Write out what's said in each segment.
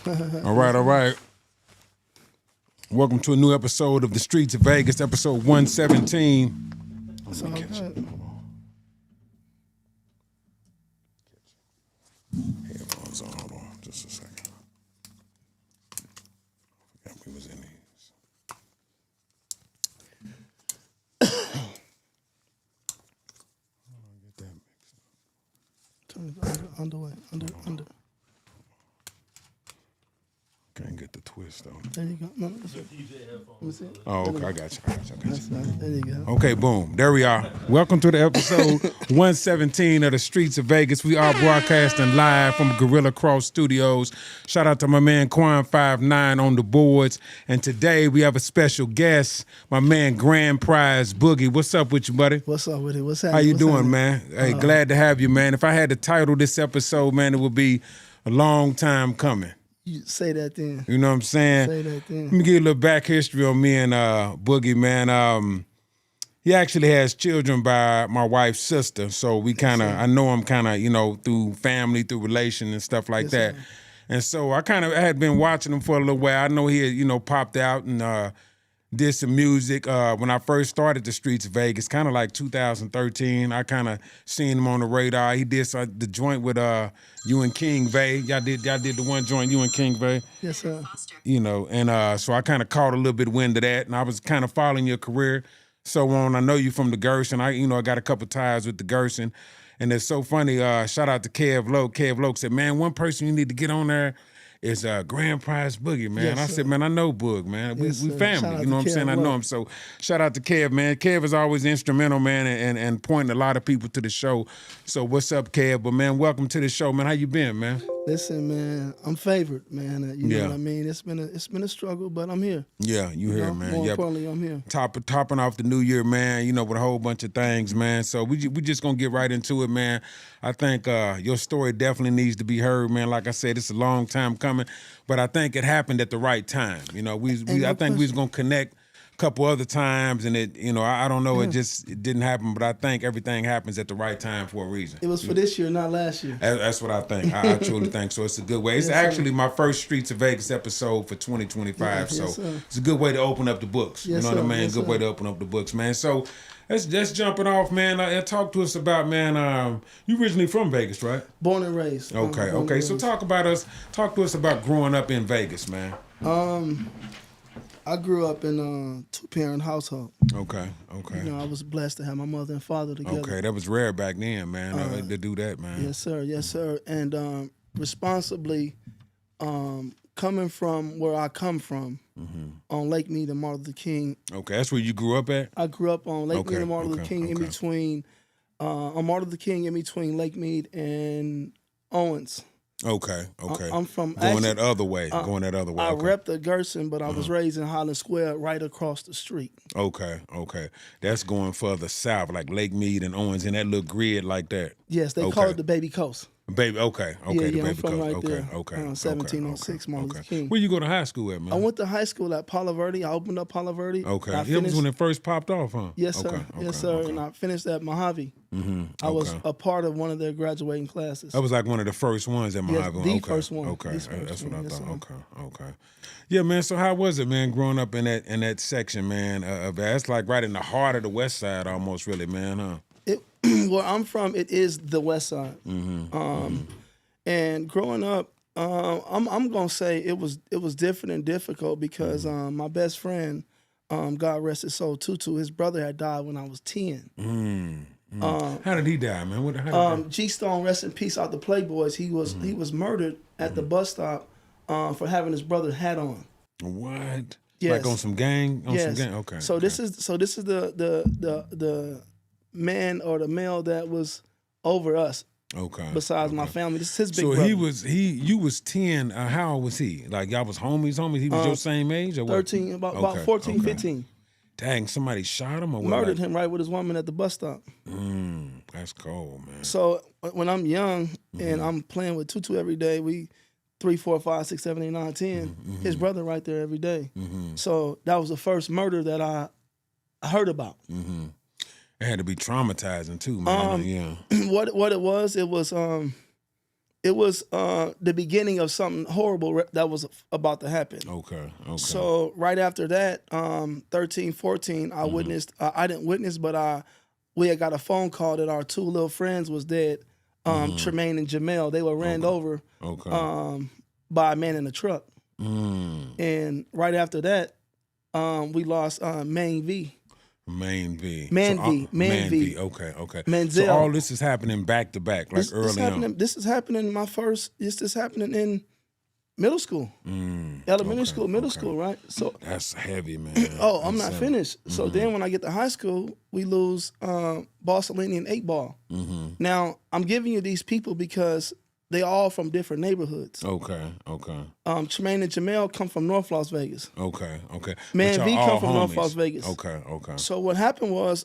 All right. Welcome to a new episode of The Streets of Vegas, episode 117. That's all good. Headphones on, hold on, just a second. I forgot we was in these. Get that mixed up. Under. Can't get the twist though. There you go. No, that's right. Let me see it. Oh, okay, I got you. That's right. There you go. Okay, boom. There we are. Welcome to the episode 117 of the Streets of Vegas. We are broadcasting live from Gorilla Cross Studios. Shout out to my man Quan59 on the boards. And today we have a special guest, my man GranPryz Boogie. What's up with you, buddy? What's up with it? What's happening? How you What's doing, happening? man? Hey, glad to have you, man. If I had to title this episode, man, it would be A Long Time Coming. You say that then. You know what I'm saying? Say that then. Let me give you a little back history on me and Boogie, man. He actually has children by my wife's sister, so we kind of, I know him kind of, through family, through relation and stuff like that. Sir. And so I had been watching him for a little while. I know he had, popped out and did some music when I first started the Streets of Vegas, kind of like 2013. I kind of seen him on the radar. He did the joint with you and King Vay. Y'all did the one joint, you and King Vay. Yes, sir. So I kind of caught a little bit of wind of that, and I was kind of following your career, so on. I know you from the Gerson. I got a couple ties with the Gerson, and it's so funny. Shout out to Kev Loke. Kev Loke said, "Man, one person you need to get on there is GranPryz Boogie, man." Yes, I said, "Man, I know Boog, man. Yes, we sir. family." Shout out You know to what I'm saying? Kev I know Loke. him. So shout out to Kev, man. Kev is always instrumental, man, and pointing a lot of people to the show. So what's up, Kev? But man, welcome to the show, man. How you been, man? Listen, man, I'm favored, man. You Yeah. know what I mean? It's been a struggle, but I'm here. Yeah, you here, know? man. More Yep. importantly, I'm here. Topping off the new year, man, with a whole bunch of things, man. So we just going to get right into it, man. I think your story definitely needs to be heard, man. Like I said, it's a long time coming, but I think it happened at the right time. I think we was going to connect a couple other times, and it, I don't know, it didn't happen, but I think everything happens at the right time for a reason. It was for this year, not last year. That's what I think. I truly think so. It's a good way. It's actually my first Streets of Vegas episode for 2025. Yes, so sir. it's a good way to open up the books. Yes, you know what I sir. mean? Yes, Good sir. way to open up the books, man. So let's jump it off, man. Talk to us about, man. You originally from Vegas, right? Born and raised. Okay. Born and So raised. talk to us about growing up in Vegas, man. I grew up in a two-parent household. Okay. I was blessed to have my mother and father together. Okay, that was rare back then, man. To do that, man. Yes, sir. Yes, sir. And responsibly, coming from where I come from, on Lake Mead and Martin Luther King. Okay, that's where you grew up at? I grew up on Lake Okay, Mead and Martin Luther okay, King, in okay. between, on Martin Luther King, in between Lake Mead and Owens. Okay. I'm from Going actually, that other way. I Okay. rep the Gerson, but I was raised in Highland Square, right across the street. Okay. That's going further south, like Lake Mead and Owens, in that little grid like that. Yes, they Okay. call it the Baby Coast. Baby, okay, Yeah, the I'm baby from coast. right Okay, there, okay. 1706 Martin Luther King. Where you go to high school at, man? I went to high school at Palo Verde. I opened up Palo Verde. Okay, I that was finished, when it first popped off, huh? yes, sir. Okay, Yes, sir. okay. And I finished at Mojave. I was okay. a part of one of their graduating classes. That was like one of the first ones at Mojave. the Okay, first one. Okay, The first that's what one, I yes, thought. sir. Okay. Yeah, man. So how was it, man, growing up in that section, man? It's like right in the heart of the West Side, almost, really, man, huh? Where I'm from, it is the West Side. And growing up, I'm gonna say it was different and difficult because my best friend, God rest his soul, Tutu, his brother had died when I was 10. How did he die, man? How did G Stone, rest in peace, out the Playboys. He was murdered at the bus stop for having his brother's hat on. What? Yes. Like on some gang? Yes. Okay. So this is the man or the male that was over us. Okay. Besides my family, this is his big So brother. you was 10. How old was he? Like y'all was homies. He was your same age or what? 13, about 14, okay. 15. Dang, somebody shot him or what? Murdered him right with his woman at the bus stop. That's cold, man. So when I'm young and I'm playing with Tutu every day, we 3, 4, 5, 6, 7, 8, 9, 10. His brother right there every day. So that was the first murder that I heard about. It had to be traumatizing too, man. Yeah. What it was it was the beginning of something horrible that was about to happen. Okay. So right after that, 13, 14, I witnessed. I didn't witness, but we had got a phone call that our two little friends was dead. Tremaine and Jamel. They were ran over by a man in a truck. And right after that, we lost Main V. Man V. Okay. Manziel. So all this is happening back to back, like early on. This is happening This is happening in middle school, elementary school, middle school, right? So that's heavy, man. Oh, I'm not finished. So then when I get to high school, we lose Bossellini and 8 Ball. Now, I'm giving you these people because they all from different neighborhoods. Okay. Tremaine and Jamel come from North Las Vegas. Okay. Man V come from homies. North Las Vegas. Okay. So what happened was,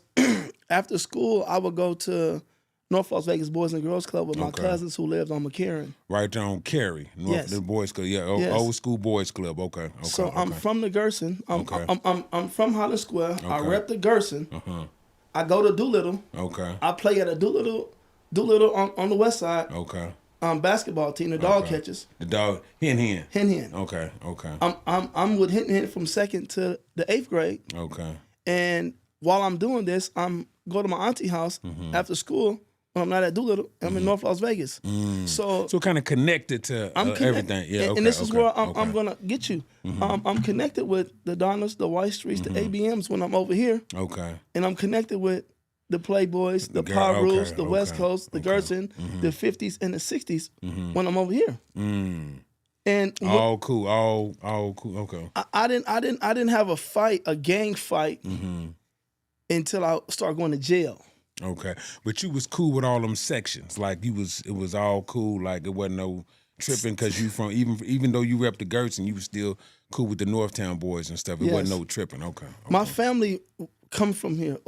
after school, I would go to North Las Vegas Boys and Girls Club with my cousins who lived on McCarran. Right there on Cary, the boys club. Yeah, old school boys club. Okay. So I'm from the Gerson. I'm from Holland Square. I rep the Gerson. I go to Doolittle. Okay. I play at a Doolittle on the west side. Okay. Basketball team, the dog catchers. The dog hen. Okay. I'm with hen from 2nd to the 8th grade. Okay. And while I'm doing this, I'm go to my auntie house after school. When I'm not at Doolittle, I'm in North Las Vegas. So kind of connected to everything. Yeah. And this is where I'm gonna get you. I'm connected with the Donnas, the White Streets, the ABMs when I'm over here. Okay. And I'm connected with the Playboys, the Pyrus, the West Coast, the Gerson, the 50s and the 60s when I'm over here. And all cool. Okay. I didn't have a gang fight until I started going to jail. Okay, but you was cool with all them sections. Like it was all cool. Like it wasn't no tripping because you from even though you rep the Gerson, you was still cool with the Northtown boys and stuff. It wasn't no tripping. Okay. My family come from here.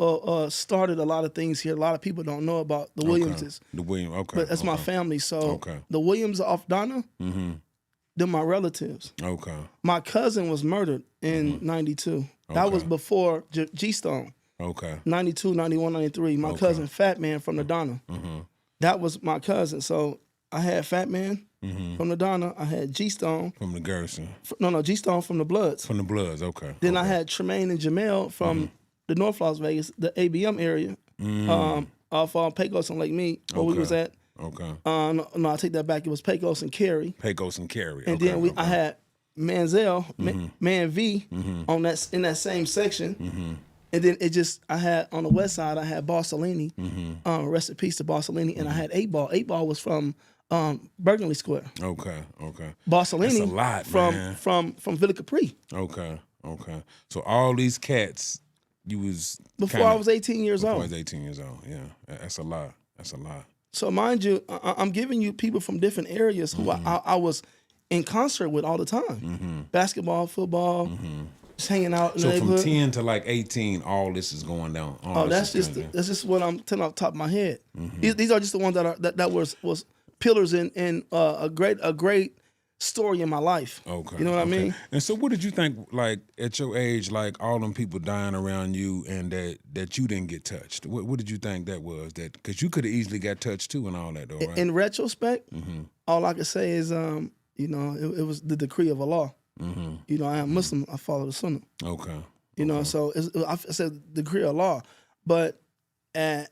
Started a lot of things here. A lot of people don't know about the Williamses. The Williams. Okay. But that's my family. So the Williams off Donna, they're my relatives. Okay. My cousin was murdered in '92. That was before G-Stone. Okay. 92, 91, 93. My cousin Fat Man from the Donna. That was my cousin. So I had Fat Man from the Donna. I had G-Stone. From the Gerson. No, G-Stone from the Bloods. From the Bloods, okay. Then I had Tremaine and Jamel from the North Las Vegas, the ABM area, off Pecos and Lake Mead, where we was at. Okay. No, I take that back. It was Pecos and Cary. And then I had Manziel, Man V in that same section. And then I had on the west side, I had Bossellini, rest in peace to Bossellini, and I had 8 Ball. 8 Ball was from Burgundy Square. Okay. Bossellini That's a lot, from Villa Capri. Okay. So all these cats, you was before I was 18 years old. Before I was 18 years old, yeah. That's a lot. So mind you, I'm giving you people from different areas who I was in concert with all the time. Basketball, football. Just hanging out in the neighborhood. So from 10 to like 18, all this is going down. That's just what I'm telling off the top of my head. These are just the ones that was pillars in a great story in my life. Okay. You know what I mean? And so what did you think, like, at your age, like, all them people dying around you and that you didn't get touched? What did you think that was? That because you could have easily got touched too and all that, though, right? In retrospect, all I could say is, it was the decree of Allah. You know, I am Muslim. I follow the Sunnah. Okay. You know, so I said the decree of law. But at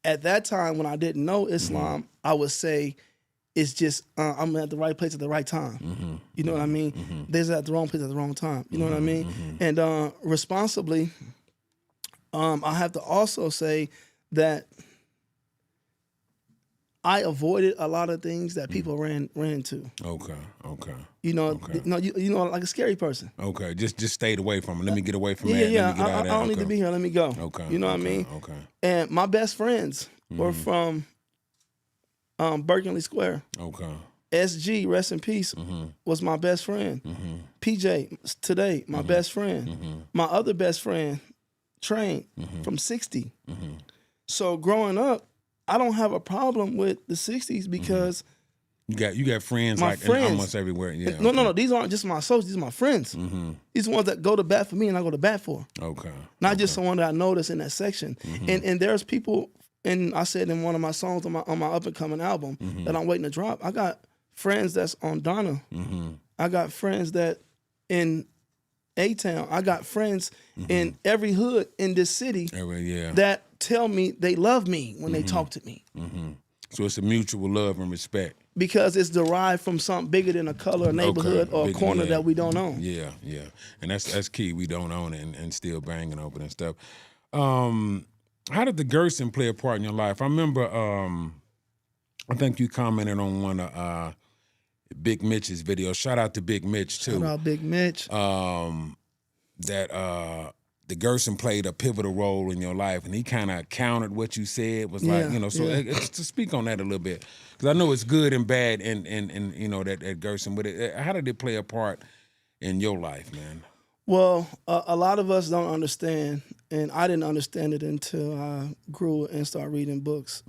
that time when I didn't know Islam, I would say it's just I'm at the right place at the right time. You know what I mean? There's at the wrong place at the wrong time. You know what I mean? And responsibly, I have to also say that I avoided a lot of things that people ran to. Okay. You know, you know, like a scary person. Okay, just stayed away from it. Let me get away from that. Yeah. I don't need to be here. Let me go. Okay. You know what I mean? Okay. And my best friends were from Burgundy Square. Okay. SG, rest in peace, was my best friend. PJ, today, my best friend. My other best friend, Train, from 60. So growing up, I don't have a problem with the 60s because you got friends like friends. almost everywhere. Yeah. No. These aren't just my associates. These are my friends. These are ones that go to bat for me and I go to bat for. Okay. Not just someone that I notice in that section. And there's people, and I said in one of my songs on my up and coming album that I'm waiting to drop. I got friends that's on Donna. I got friends that in A-Town. I got friends in every hood in this city that tell me they love me when they talk to me. So it's a mutual love and respect. Because it's derived from something bigger than a color, a neighborhood, or a corner that we don't own. Yeah, yeah. And that's key. We don't own it and still banging open and stuff. How did the Gerson play a part in your life? I remember, I think you commented on one of Big Mitch's videos. Shout out to Big Mitch, too. Shout out Big Mitch. That the Gerson played a pivotal role in your life, and he kind of countered what you said. Was like, you know, so to speak on that a little bit, because I know it's good and bad, and you know that Gerson. But how did it play a part in your life, man? Well, a lot of us don't understand, and I didn't understand it until I grew and started reading books.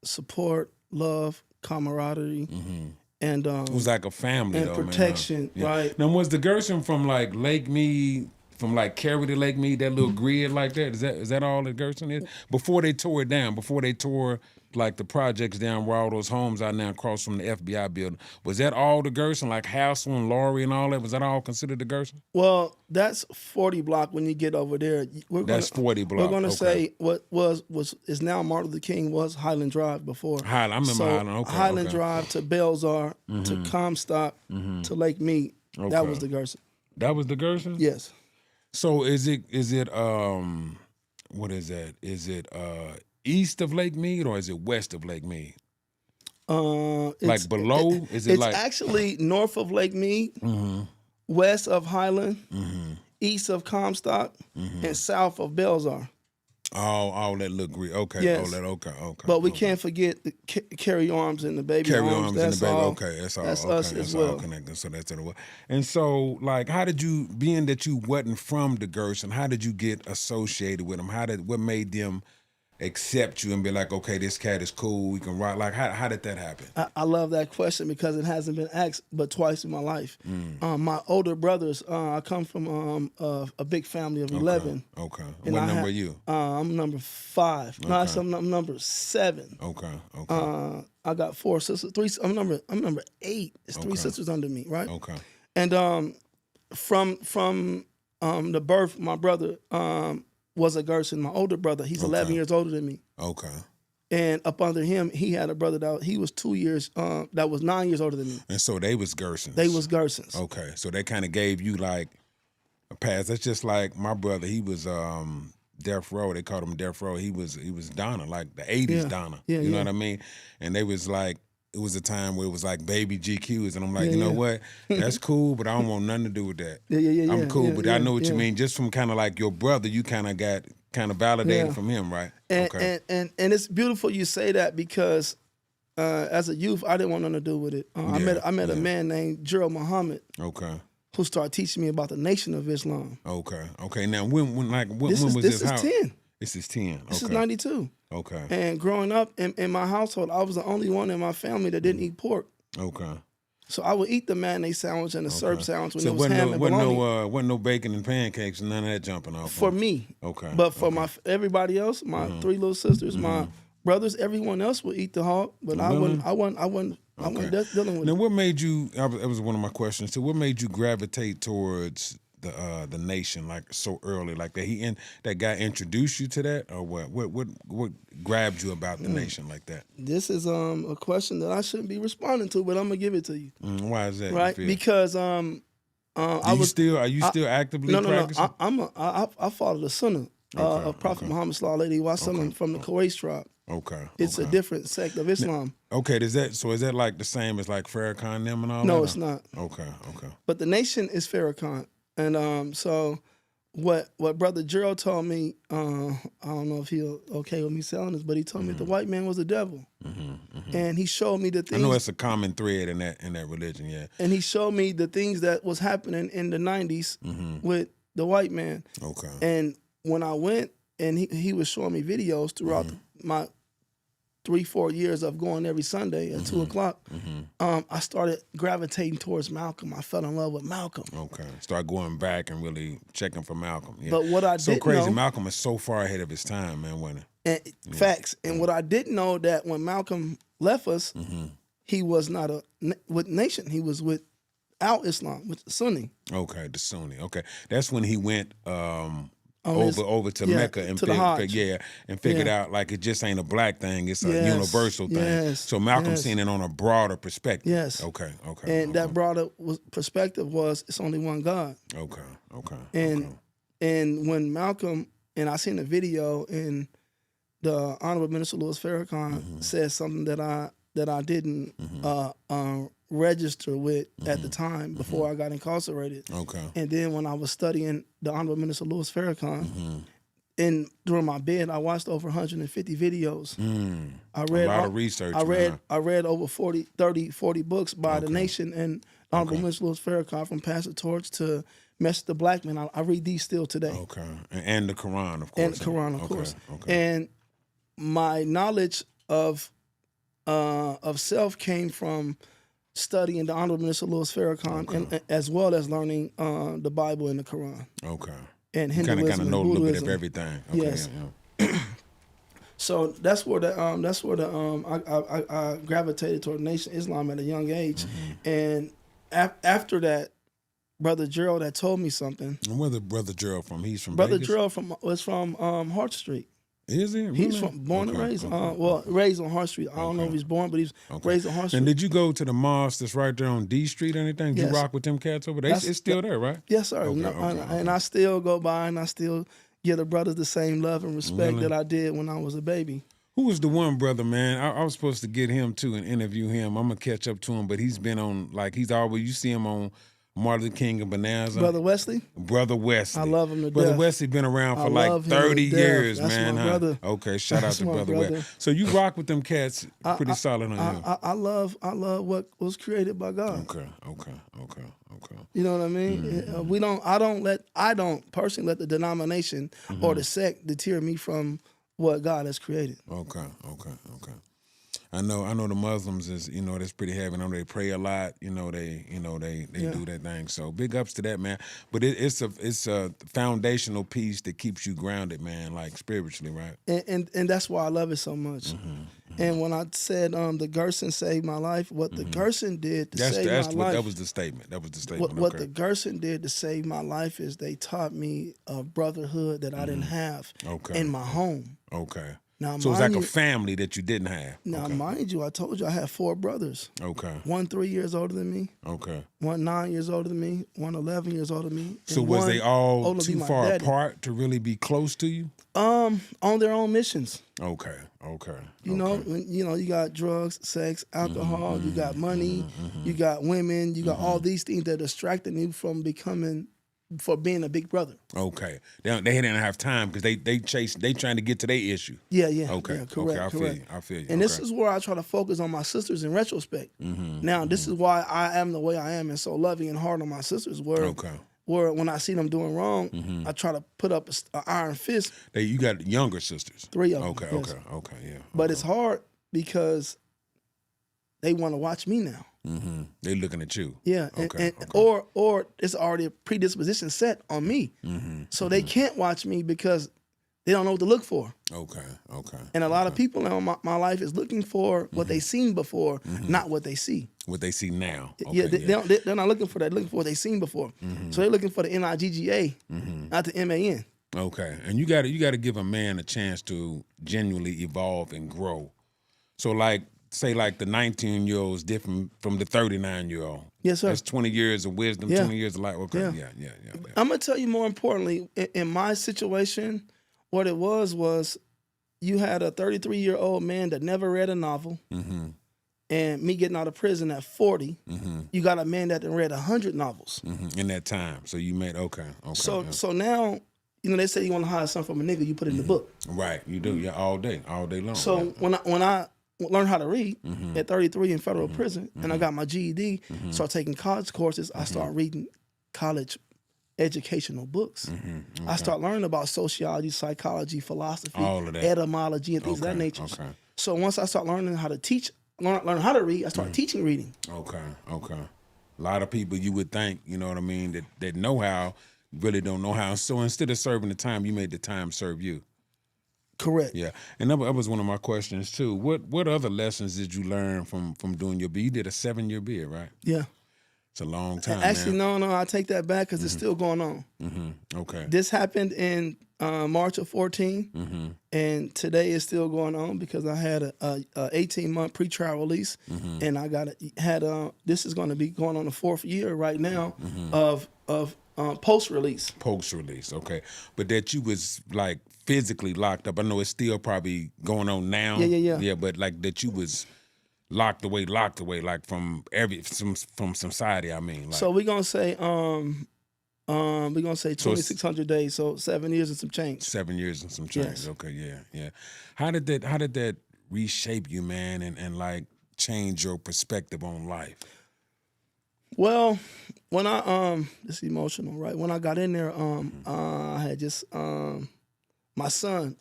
Support, love, camaraderie. And it was like a family, and though, protection, man. right? Now, was the Gerson from like Lake Mead, from like Cary to Lake Mead, that little grid like that? Is that all that Gerson is? Before they tore it down, before they tore like the projects down where all those homes are now across from the FBI building, was that all the Gerson, like Hassel and Laurie and all that? Was that all considered the Gerson? Well, that's 40 block when you get over there. That's 40 block. We're gonna say what is now Martin Luther King was Highland Drive before. Highland, I remember Highland. Highland Drive to Belzar to Comstock to Lake Mead. That was the Gerson. That was the Gerson? Yes. So is it what is that? Is it east of Lake Mead or is it west of Lake Mead? Like below? Is it it's like actually north of Lake Mead, west of Highland, east of Comstock, and south of Belzar. all that look green. Okay, yes. okay. But we can't forget the carry arms and the baby carry arms. arms and the baby. Okay, that's all. That's okay, us that's as all well. connected. So that's it. And so, like, how did you, being that you wasn't from the Gerson, how did you get associated with them? What made them accept you and be like, okay, this cat is cool, we can rock? Like, how did that happen? I love that question because it hasn't been asked but twice in my life. My older brothers, I come from a big family of 11. Okay. And What number are you? I'm number 5. Okay. No, I'm number 7. Okay. I got 4 sisters. 3. I'm number 8. There's 3 sisters under me, right? Okay. And from the birth, my brother was a Gerson. My older brother, he's 11 years older than me. Okay. And up under him, he had a brother that he was 2 years, that was 9 years older than me. And so they was Gersons. They was Gersons. Okay. So they kind of gave you like a pass. That's just like my brother. He was Death Row. They called him Death Row. He was Donna, like the 80s Donna. You know what I mean? And they was like, it was a time where it was like baby GQs, and I'm like, you know what? That's cool, but I don't want nothing to do with that. I'm cool, but I know what you mean. Just from kind of like your brother, you kind of got validated from him, right? And it's beautiful you say that because as a youth, I didn't want nothing to do with it. I met a man named Gerald Muhammad. Okay. Who started teaching me about the Nation of Islam. Okay. Now, when was this? This is 10. This is 10. This is 92. Okay. And growing up in my household, I was the only one in my family that didn't eat pork. Okay. So I would eat the mayonnaise sandwich and the syrup sandwich when it was ham and bologna. Wasn't no bacon and pancakes and none of that jumping off. For me. Okay. But for everybody else, my 3 little sisters, my brothers, everyone else would eat the hog, but I wasn't dealing with now, it. what made you? That was one of my questions too. What made you gravitate towards the Nation like so early, like that? That guy introduced you to that, or what? What grabbed you about the Nation like that? This is a question that I shouldn't be responding to, but I'm gonna give it to you. Why is that? Right? Because are you still actively practicing? No. I follow the sunnah of Prophet Muhammad sallallahu alaihi wasallam from the Quraysh tribe. Okay. It's a different sect of Islam. Okay, is that like the same as like Farrakhan them and all that? No, it's not. Okay. But the Nation is Farrakhan. And so what Brother Gerald told me, I don't know if he'll okay with me selling this, but he told me the white man was the devil. And he showed me the things. I know it's a common thread in that religion, yeah. And he showed me the things that was happening in the 90s with the white man. Okay. And when I went and he was showing me videos throughout my 3-4 years of going every Sunday at 2 o'clock, I started gravitating towards Malcolm. I fell in love with Malcolm. Okay. Start going back and really checking for Malcolm. Yeah. But what I didn't know... So crazy. Malcolm is so far ahead of his time, man, wasn't it? Facts. And what I didn't know that when Malcolm left us, he was not with nation. He was without Islam, with Sunni. Okay, the Sunni. Okay, that's when he went his- over to yeah, Mecca and to the Hajj. figured Yeah. out like it just ain't a black thing; it's a Yes, universal thing. yes, So Malcolm yes. seen it on a broader perspective. Yes. Okay. And that broader perspective was it's only one God. Okay. And when Malcolm, and I seen the video, and the Honorable Minister Louis Farrakhan said something that I didn't register with at the time before I got incarcerated. Okay. And then when I was studying the Honorable Minister Louis Farrakhan, and during my bed, I watched over 150 videos. I read a lot of research. I read over 40 books by the nation and Honorable Minister Louis Farrakhan, from Pastor Torch to Message the Black Man. I read these still today. Okay. And the Quran, of course. And the Quran, of course. Okay. And my knowledge of self came from studying the Honorable Minister Louis Farrakhan, and as well as learning the Bible and the Quran. Okay. And Kind Hinduism of and know a little bit of Buddhism. everything. Okay, Yes. Yeah. So that's where I gravitated toward Nation Islam at a young age, and after that, Brother Gerald had told me something. And where the Brother Gerald from? He's from Brother Vegas? Gerald was from Hart Street. Is he? He's Really? from born and raised. Raised on Hart Street. I don't know if he's born, but he's raised on Hart Street. And did you go to the mosque that's right there on D Street or anything? Did Yes. you rock with them cats over there? It's still there, right? Yes, sir. Okay. And I still go by and I still give the brothers the same love and respect Really? that I did when I was a baby. Who was the one brother, man? I was supposed to get him too and interview him. I'm gonna catch up to him, but he's been on, like, he's always, you see him on Martin Luther King and Bonanza. Brother Wesley? Brother Wesley. I love him to Brother death. Wesley been around for I like love him to 30 death. years, That's man. my huh? brother. Okay, shout out That's to my Brother brother. Wesley. So you rock with them cats pretty solid on you. I love what was created by God. Okay. You know what I mean? I don't personally let the denomination or the sect deter me from what God has created. Okay. I know the Muslims is, that's pretty heavy. I know they pray a lot. They do that thing. So big ups to that, man. But it's a foundational piece that keeps you grounded, man, like spiritually, right? And that's why I love it so much. And when I said the Gerson saved my life, what the Gerson did to save my life. That was the statement. What the Gerson did to save my life is they taught me a brotherhood that I didn't have in my home. Okay. Now, so it's like a family that you didn't have. Now, mind you, I told you I had 4 brothers. Okay. One 3 years older than me. Okay. One 9 years older than me. One 11 years older than me. So was they all too far apart to really be close to you? On their own missions. Okay. You know, you got drugs, sex, alcohol, you got money, you got women, you got all these things that distracted you from being a big brother. Okay. They didn't have time because they trying to get to their issue. Yeah. Okay. Yeah, correct, I feel you. And this is where I try to focus on my sisters in retrospect. Now, this is why I am the way I am and so loving and hard on my sisters, where when I see them doing wrong, I try to put up an iron fist. You got younger sisters. 3 of them. Okay, yes. okay, yeah. But it's hard because they want to watch me now. They looking at you. Yeah, or it's already a predisposition set on me, so they can't watch me because they don't know what to look for. Okay. And a lot of people now in my life is looking for what they seen before, not what they see. What they see now. Okay, they're not looking for that. They're looking for what they seen before. So they're looking for the NIGGA, not the MAN. Okay, and you got to give a man a chance to genuinely evolve and grow. So say the 19-year-old is different from the 39-year-old. Yes, sir. That's 20 years of wisdom, 20 years of life. Okay, yeah. I'm going to tell you more importantly, in my situation, what it was you had a 33-year-old man that never read a novel, and me getting out of prison at 40, you got a man that done read 100 novels. In that time. So you made, okay. So now, they say you want to hide something from a nigga, you put it in the book. Right, you do, yeah, all day long. So when I learned how to read at 33 in federal prison, and I got my GED, start taking college courses, I start reading college educational books. I start learning about sociology, psychology, philosophy, all of that. Etymology, and things of that nature. So once I start learning how to teach, learn how to read, I start teaching reading. Okay. A lot of people you would think, you know what I mean, that know how, really don't know how. So instead of serving the time, you made the time serve you. Correct. Yeah, and that was one of my questions too. What other lessons did you learn from doing your bid? You did a 7-year bid, right? Yeah. It's a long time. Actually, man. no, I take that back because it's still going on. Okay. This happened in March of 14, and today is still going on because I had a 18-month pretrial release, and I this is going to be going on the 4th year right now of post release. Post release, okay. But that you was like physically locked up. I know it's still probably going on now. Yeah. Yeah, but like that you was locked away, like from society. I mean, like, So we're gonna say 2,600 days, so 7 years and some change. 7 years and some change. Yes. Okay, yeah. How did that reshape you, man, and like change your perspective on life? Well, when I it's emotional, right? When I got in there, I had just my son,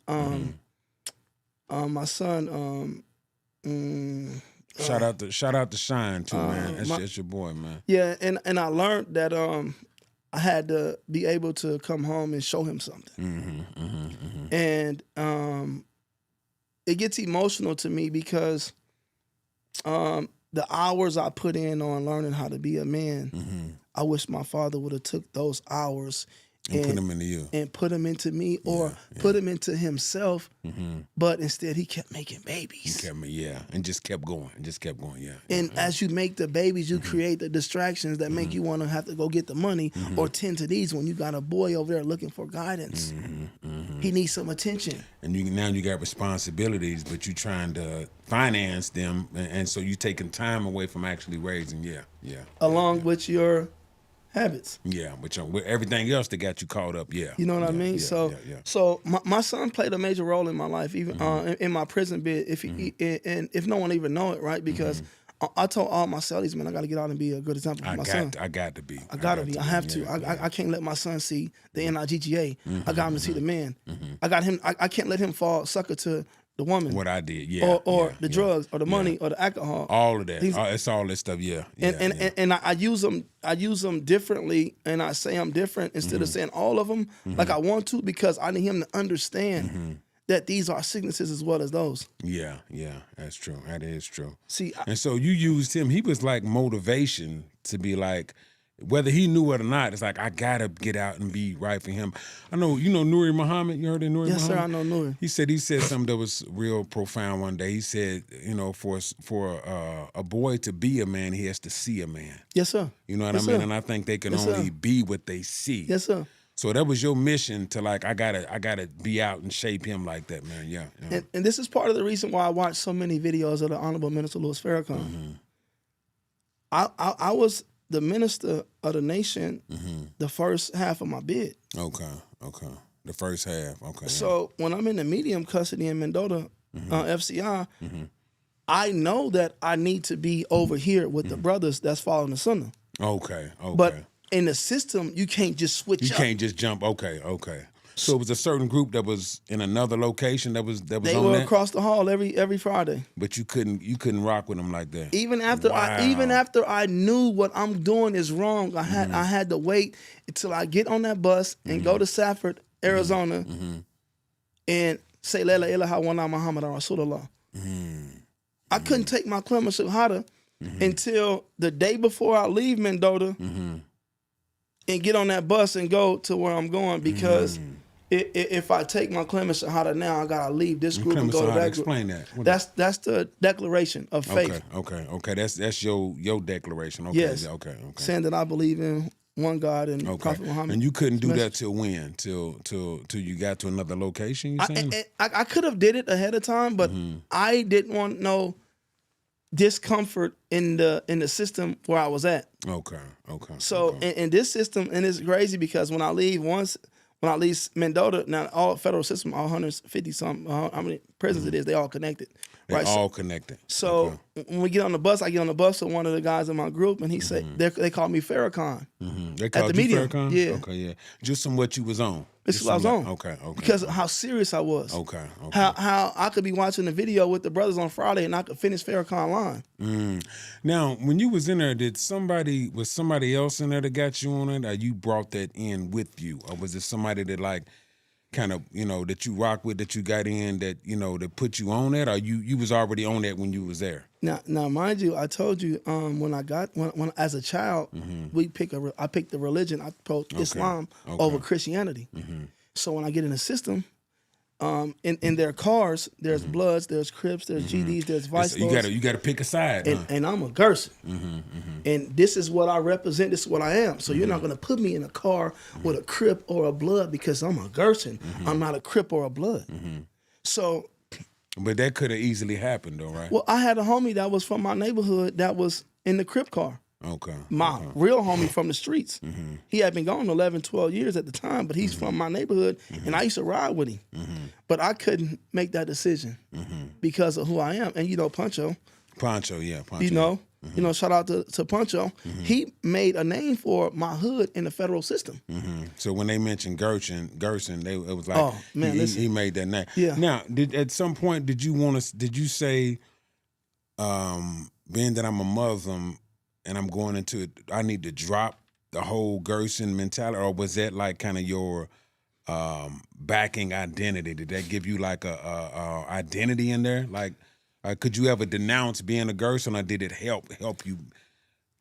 Shout out to Shine too, man. That's your boy, man. Yeah, and I learned that I had to be able to come home and show him something. And it gets emotional to me because the hours I put in on learning how to be a man, I wish my father would have took those hours and put them into you. And put them into me or put them into himself. But instead he kept making babies. And just kept going. Yeah. And as you make the babies, you create the distractions that make you want to have to go get the money or tend to these when you got a boy over there looking for guidance. He needs some attention. And now you got responsibilities, but you trying to finance them, and so you taking time away from actually raising. Along with your habits. Yeah, with everything else that got you caught up. Yeah. You know what I mean? So my son played a major role in my life, even in my prison bid. If no one even know it, right? Because I told all my cellies, man, I got to get out and be a good example for my son. I got to be. I have to. I can't let my son see the NIGGA. I got him to see the man. I got him. I can't let him fall sucker to the woman. What I did, or the drugs, or the money, or the alcohol. All of that. It's all that stuff. And I use them. I use them differently, and I say I'm different instead of saying all of them like I want to, because I need him to understand that these are sicknesses as well as those. Yeah, that's true. That is true. See, and so you used him. He was like motivation to be like, whether he knew it or not, it's like, I gotta get out and be right for him. I know, Nuri Muhammad. You heard of Nuri Muhammad? Yes, sir, I know Nuri. He said something that was real profound one day. He said, for a boy to be a man, he has to see a man. Yes, sir. You know what I mean? Sir. And I think they can only be what they see. Yes, sir. So that was your mission to like, I gotta be out and shape him like that, man. Yeah. And this is part of the reason why I watched so many videos of the Honorable Minister Louis Farrakhan. I was the minister of the nation the first half of my bid. Okay. The first half, okay. So when I'm in the medium custody in Mendota, FCI, I know that I need to be over here with the brothers that's following the sunnah. Okay. But in the system, you can't just switch up. You can't just jump, okay. So it was a certain group that was in another location that was they on were that? Across the hall every Friday. But you couldn't rock with them like that. Even after I knew what I'm doing is wrong, I had to wait until I get on that bus and go to Safford, Arizona, and say La ilaha illallah Muhammad Rasulullah. I couldn't take my Kalima Shahada until the day before I leave Mendota and get on that bus and go to where I'm going, because if I take my Kalima Shahada now, I gotta leave this group and go to that group. Explain that. That's the declaration of faith. Okay. That's your declaration. Okay. Yes. Okay. Saying that I believe in one God and Prophet Muhammad. And you couldn't do that till when? Till you got to another location? You saying? I could have did it ahead of time, but I didn't want no discomfort in the system where I was at. Okay. So in this system, and it's crazy because when I leave Mendota, now all federal system, all 150 something, how many prisons it is, they all connected. They're all connected. So when we get on the bus, I get on the bus with one of the guys in my group, and he said they call me Farrakhan. They called at the you medium. Farrakhan? Yeah. Okay, yeah. Just from what you was on. This is what I was on. Okay. Because of how serious I was. Okay. How I could be watching the video with the brothers on Friday and I could finish Farrakhan line. Now, when you was in there, was somebody else in there that got you on it, or you brought that in with you? Or was it somebody that like kind of, that you rock with, that you got in, that, that put you on that, or you was already on that when you was there? Now, mind you, I told you when as a child, I picked the religion. I picked Islam over Christianity. So when I get in the system, in their cars, there's Bloods, there's Crips, there's GDs, there's Vice Lords. You got to pick a side. And I'm a Gerson. And this is what I represent. This is what I am. So you're not going to put me in a car with a Crip or a Blood because I'm a Gerson. I'm not a Crip or a Blood. So. But that could have easily happened, though, right? Well, I had a homie that was from my neighborhood that was in the Crip car. My real homie from the streets. He had been gone 11, 12 years at the time, but he's from my neighborhood, and I used to ride with him. But I couldn't make that decision because of who I am. And Pancho. Pancho. Shout out to Pancho. He made a name for my hood in the federal system. So when they mentioned Gerson, it was like, he made that name. Yeah. Now, at some point, did you say, being that I'm a Muslim and I'm going into it, I need to drop the whole Gerson mentality, or was that like kind of your backing identity? Did that give you like a identity in there? Like, could you ever denounce being a Gerson, or did it help you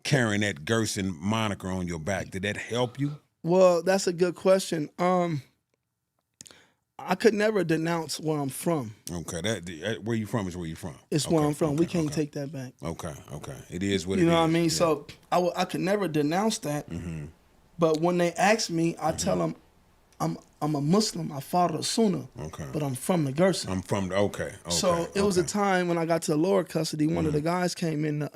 carrying that Gerson moniker on your back? Did that help you? Well, that's a good question. I could never denounce where I'm from. Okay, where you from is where you from. It's where I'm from. We can't take that back. Okay. It is what it is. You know what I mean? Yeah. So I could never denounce that. But when they ask me, I tell them, I'm a Muslim. I follow the Sunnah. But I'm from the Gerson. I'm from the So it was a time when I got to the lower custody. One of the guys came in.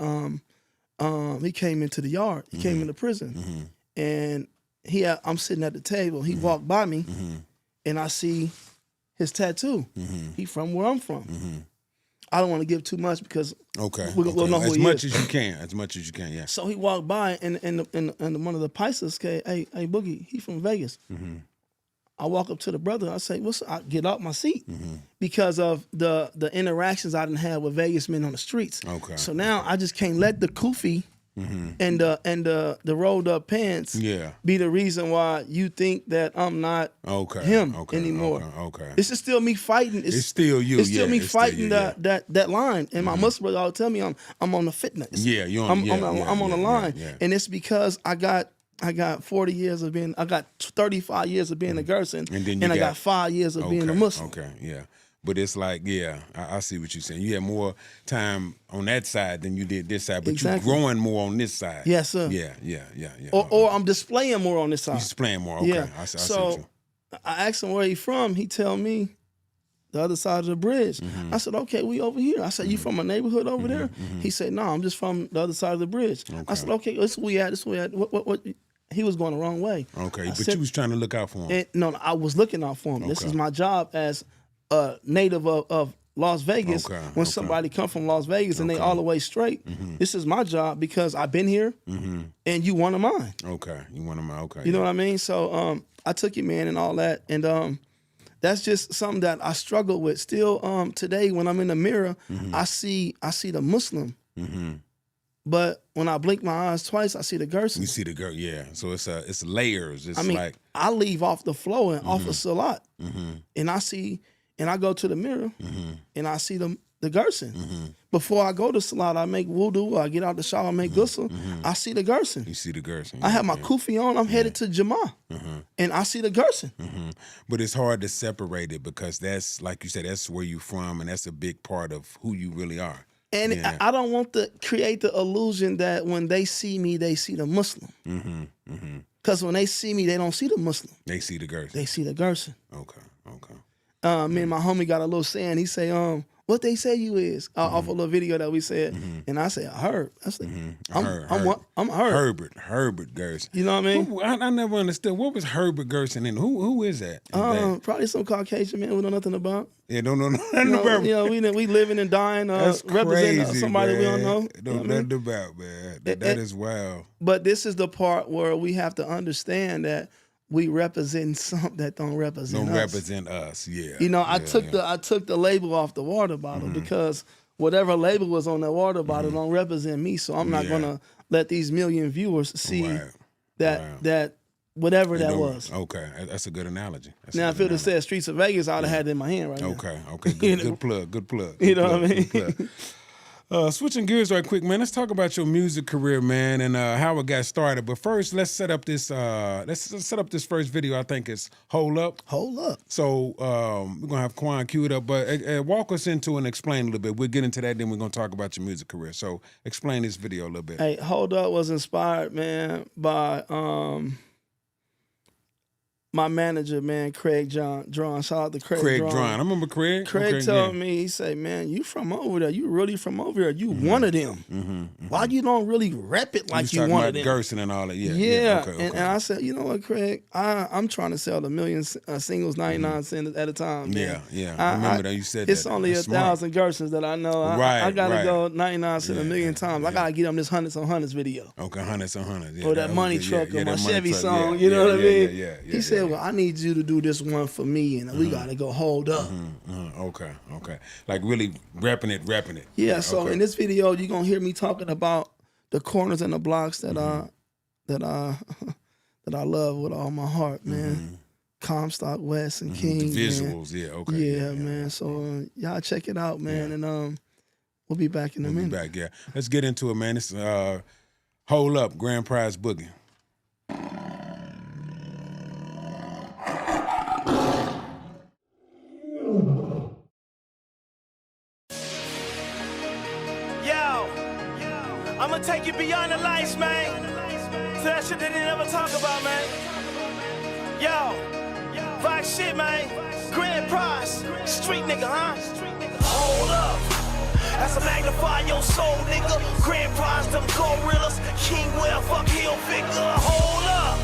He came into the yard. He came into prison, and I'm sitting at the table. He walked by me, and I see his tattoo. He from where I'm from. I don't want to give too much because we'll know who he is. As much as you can, yeah. So he walked by, and one of the Pisces came, hey Boogie, he from Vegas. I walk up to the brother. I say, I get off my seat because of the interactions I didn't have with Vegas men on the streets. So now I just can't let the kufi and the rolled up pants be the reason why you think that I'm not him anymore. This is still me fighting. It's still you. It's still me fighting that line. And my Muslim brother always tell me I'm on the fitness. I'm on the line, and it's because I got 40 years of being, I got 35 years of being a Gerson, and I got 5 years of being a Muslim. But it's like, I see what you're saying. You had more time on that side than you did this side, but you're growing more on this side. Yes, sir. Yeah. Or I'm displaying more on this side. You're displaying more, okay. Yeah. I see so what you. I asked him where he from. He tell me the other side of the bridge. I said, okay, we over here. I said, you from a neighborhood over there? He said, no, I'm just from the other side of the bridge. I said, okay, this where we at, What? He was going the wrong way. But you was trying to look out for him. No, I was looking out for him. This is my job as a native of Las Vegas. When somebody come from Las Vegas and they all the way straight, this is my job because I've been here and you one of mine. You one of mine. You know what I mean? So I took you, man, and all that. And that's just something that I struggle with. Still today when I'm in the mirror, I see the Muslim. But when I blink my eyes twice, I see the Gerson. You see the girl, yeah. So it's layers. It's like I leave off the flow and off of Salat, and I go to the mirror and I see the Gerson. Before I go to Salat, I make wudu. I get out the shower, I make ghusl. I see the Gerson. You see the Gerson. I have my kufi on. I'm headed to Jama, and I see the Gerson. But it's hard to separate it because that's, like you said, that's where you're from, and that's a big part of who you really are. And I don't want to create the illusion that when they see me, they see the Muslim. Because when they see me, they don't see the Muslim. They see the Gerson. They see the Gerson. Okay. Me and my homie got a little saying. He say, what they say you is, off a little video that we said. And I say, Herb. I said, I'm Herb. Herbert Gerson. You know what I mean? I never understood. What was Herbert Gerson and who is that? Probably some Caucasian man we know nothing about. Yeah, don't know nothing about. We living and dying, representing somebody man. We don't know. Don't know nothing about, man. That is wild. But this is the part where we have to understand that we represent something that don't represent us. Don't represent us, yeah. I took the label off the water bottle because whatever label was on that water bottle don't represent me. So I'm not gonna let these million viewers see that whatever that was. Okay, that's a good analogy. Now, if it had said Streets of Vegas, I would have had it in my hand right now. Okay, good plug, good plug. You know what I mean? Switching gears right quick, man. Let's talk about your music career, man, and how it got started. But first, let's set up this. Let's set up this first video. I think it's "Hold Up." Hold up. So we're gonna have Quan queued up, but walk us into and explain a little bit. We'll get into that, then we're gonna talk about your music career. So explain this video a little bit. Hey, "Hold Up" was inspired, man, by my manager, man, Craig Drawn. Shout out to Craig Drawn. I remember Craig. Craig told me, he said, man, you from over there. You really from over there. You one of them. Why you don't really rep it like you one of them? Gerson and all that. Yeah. Okay. And I said, you know what, Craig? I'm trying to sell 1 million singles, 99 cents at a time, man. Yeah. I remember that you said it's that. It's only 1,000 Gersons that I know. I got to go 99 cents 1 million times. I got to get them this hundreds on hundreds video. Okay, hundreds on hundreds. Or that money truck or my Chevy song. You know what I mean? He said, well, I need you to do this one for me, and we gotta go hold up. Okay. Like really repping it. Yeah. So in this video, you're gonna hear me talking about the corners and the blocks that I love with all my heart, man. Comstock, West, and King. The visuals, man. Yeah, man. So y'all check it out, man, and we'll be back in a minute. We'll be back. Let's get into it, man. This "Hold Up," GranPryz Boogie. I'ma take you beyond the lights, man. To that shit that they never talk about, man. Yo, rock shit, man. GranPryz, street nigga, huh? Hold up. That's a magnify your soul, nigga. GranPryz, them gorillas. King Well, fuck heel figure. Hold up.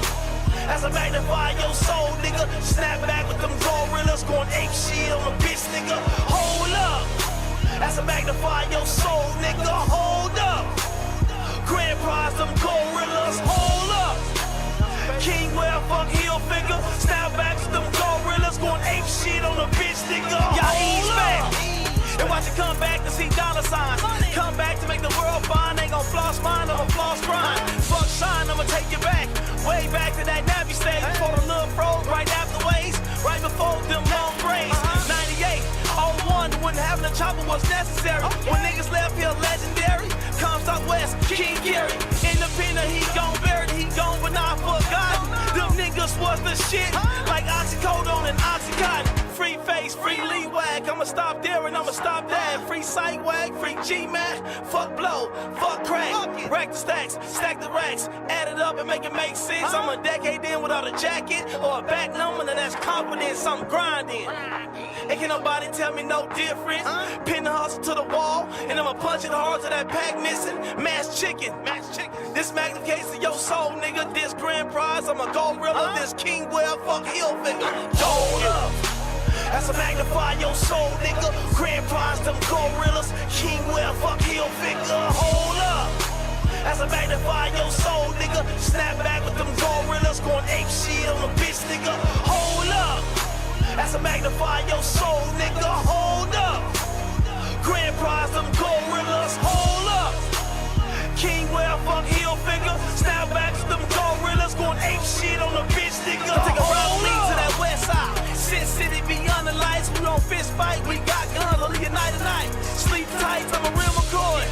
That's a magnify your soul, nigga. Snap back with them gorillas. Going ape shit on a bitch, nigga. Hold up. That's a magnify your soul, nigga. Hold up. GranPryz, them gorillas, hold up. King Well, fuck heel figure. Snap back to them gorillas, going ape shit on the bitch, nigga. Y'all ease back and watch it come back to see dollar signs. Come back to make the world fine. Ain't gon' floss mine, I'ma floss grind. Fuck shine, I'ma take you back, way back to that nappy stage. Before the little froze, right afterways, right before them long braids. 98, 01, when having a chopper was necessary. When niggas left here legendary. Comstock West, King Gary. Independent, he gon' bury it, he gon' but not forgotten. Them niggas was the shit, like oxycodone and oxycontin. Free face, free lead wag, I'ma stop there and I'ma stop that. Free sight wag, free G-Mac, fuck blow, fuck crack. Rack the stacks, stack the racks, add it up and make it make sense. I'm a decade in without a jacket or a back number, and that's confidence, I'm grinding. Ain't can nobody tell me no difference. Pin the hustle to the wall, and I'ma punch it hard to that pack missing. Mass chicken. This magnifies to your soul, nigga. This GranPryz, I'm a gorilla. This King Well, fuck heel figure. Hold up. That's a magnify your soul, nigga. GranPryz, them gorillas. King Well, fuck heel figure. Hold up. That's a magnify your soul, nigga. Snap back with them gorillas. Going ape shit on the bitch, nigga. Hold up. That's a magnify your soul, nigga. Hold up. GranPryz, them gorillas. Hold up. King Well, fuck heel figure. Snap back to them gorillas. Going ape shit on the bitch, nigga. Take a round me to that west side. Sin City beyond the lights. We don't fist fight. We got guns only a night to night. Sleep tight, I'm a real McCoy.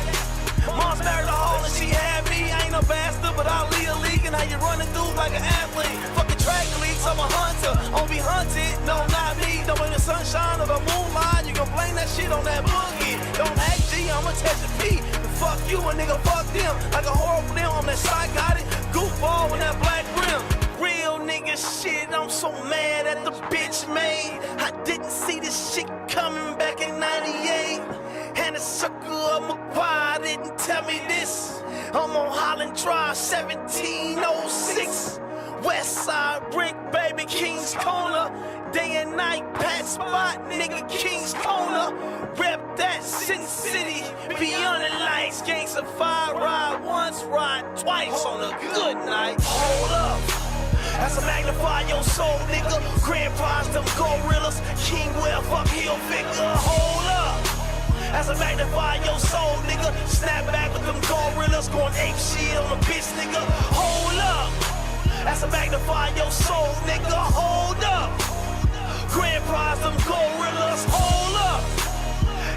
Mom's married a hole and she had me. I ain't no bastard, but I'll lead a league. And how you running through like an athlete. Fucking track leagues, I'm a hunter. On be hunted, no, not me. Don't blame the sunshine or the moonlight. You gon' blame that shit on that boogie. Don't act G, I'ma touch your feet. Fuck you, a nigga, fuck them. Like a horror film, I'm that psychotic goofball with that black rim. Real nigga shit, I'm so mad at the bitch made. I didn't see this shit coming back in 98. And the sucker of McQuire didn't tell me this. I'm on Holland Drive, 1706. Westside brick, baby, King's Corner. Day and night, Pat Spot, nigga, King's Corner. Rep that Sin City, beyond the lights. Gangsta fire, ride once, ride twice on a good night. Hold up. That's a magnify your soul, nigga. GranPryz, them gorillas. King Well, fuck heel figure. Hold up. That's a magnify your soul, nigga. Snap back with them gorillas. Going ape shit on a bitch, nigga. Hold up. That's to magnify your soul, nigga. Hold up. GranPryz, them gorillas. Hold up.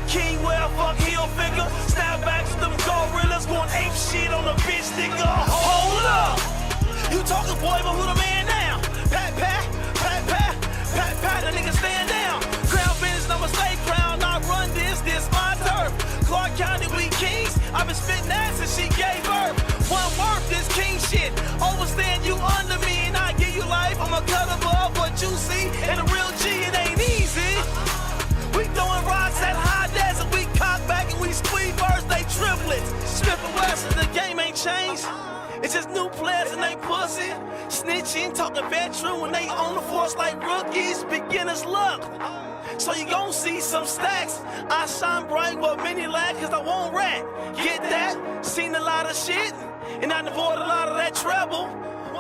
King well, fuck heel figure. Snapbacks, them gorillas. Going ape shit on the bitch, nigga. Hold up. You talking, boy, but who the man now? Pat, pat, pat, pat, pat, pat. The nigga stand down. Crown business, I'ma stay crown. Not run this my turf. Clark County, we kings. I've been spitting ass since she gave birth. One worth this king shit. Overstand you under me and I give you life. I'ma cut above what you see. And a real G, it ain't easy. We throwing rocks at high desert. We cock back and we squeeze birds, they triplets. Smith and Wesson, the game ain't changed. It's just new players and they pussy. Snitching, talking veteran when they on the force like rookies. Beginner's luck. So you gon' see some stacks. I shine bright what many lack cause I won't rat. Get that? Seen a lot of shit and I avoid a lot of that trouble.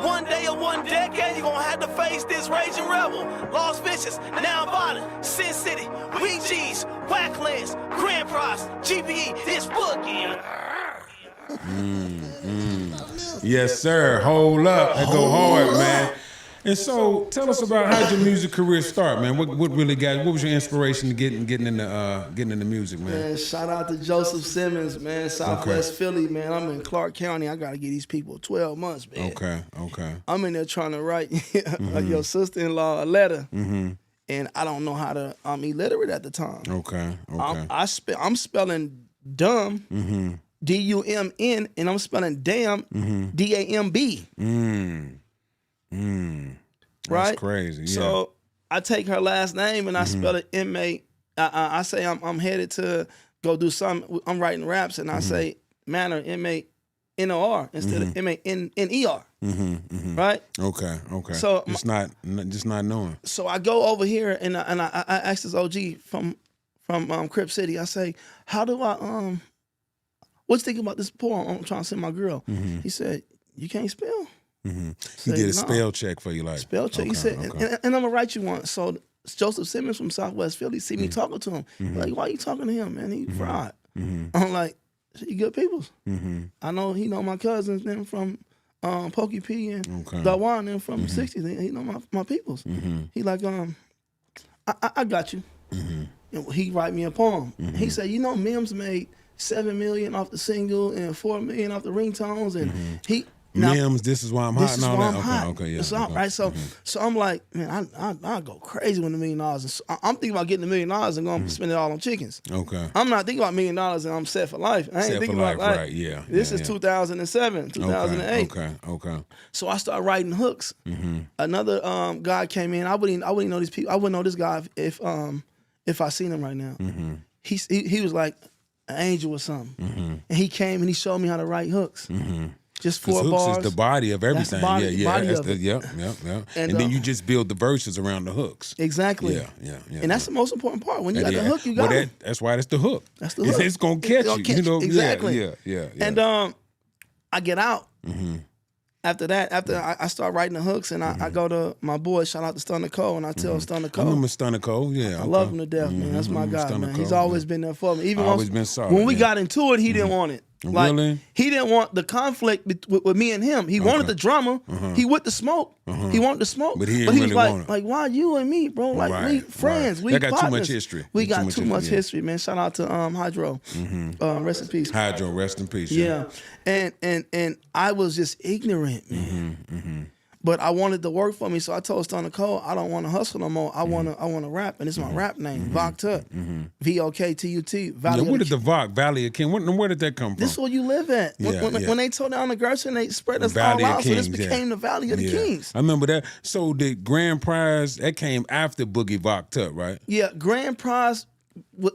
One day or one decade, you gon' have to face this raging rebel. Lost vicious, now violent. Sin City, we G's, Wacklands, GranPryz, GBE, this boogie. Yes, sir. Hold up. That go hard, man. And so, tell us about how your music career start, man. What really got? What was your inspiration to getting into music, man? Man, shout out to Joseph Simmons, man. Southwest Philly, man. I'm in Clark County. I gotta give these people 12 months, man. Okay. I'm in there trying to write your sister-in-law a letter, and I don't know how to. I'm illiterate at the time. Okay. I'm spelling dumb, D-U-M-N, and I'm spelling damn, D-A-M-B. Right? That's crazy. Yeah. So I take her last name and I spell it M-A. I say I'm headed to go do something. I'm writing raps and I say manor, M-A-N-O-R instead of M-A-N-N-E-R. Right? Okay. So just not knowing. So I go over here and I asked this OG from Crip City. I say, how do I what you think about this poem I'm trying to send my girl? He said, you can't spell. He did a spell check for you, like spell check. He said, and I'm gonna write you one. So Joseph Simmons from Southwest Philly see me talking to him. Like, why are you talking to him, man? He fried. I'm like, he good peoples. I know he know my cousins them from Pokey P and Dawan them from 60s. He know my peoples. He like, I got you. And he write me a poem. He said, you know, Mims made $7 million off the single and $4 million off the ringtones, and he. Now, Mims, this is why I'm hot and all that. Okay, yeah. It's all right. So I'm like, man, I go crazy when $1 million. And so I'm thinking about getting $1 million and going to spend it all on chickens. Okay. I'm not thinking about $1 million and I'm set for life. I ain't thinking about life. Right, yeah. This is 2007, 2008. Okay. So I started writing hooks. Another guy came in. I wouldn't know these people. I wouldn't know this guy if I seen him right now. He was like an angel or something. And he came and he showed me how to write hooks. Just 4 bars. Hooks is the body of everything. Yep. And then you just build the verses around the hooks. Exactly. Yeah. And that's the most important part. When you got the hook, you got it. That's why that's the hook. That's the hook. It's gonna catch you. You know. Exactly. Yeah. And I get out. After that, I start writing the hooks, and I go to my boy, shout out to Stunner Cole, and I tell Stunner Cole. I remember Stunner Cole, yeah. I love him to death, man. That's my guy, man. He's always been there for me. Even always been solid. When we got into it, he didn't want it. Like, really? He didn't want the conflict with me and him. He wanted the drama. He with the smoke. He wanted the smoke. But he was like, why you and me, bro? Like, we friends. We got partners. too much history. We got too much history, man. Shout out to Hydro. Rest in peace. Hydro, rest in peace. Yeah. And I was just ignorant, man. But I wanted to work for me, so I told Stunner Cole, I don't want to hustle no more. I want to rap, and it's my rap name, Voktut, V-O-K-T-U-T. Where did the Vok, Valley of King? Where did that come from? This is where you live at. When they tore down the Gerson, they spread us all out, so this became the Valley of the Kings. I remember that. So the GranPryz, that came after Boogie Voktut, right? Yeah, GranPryz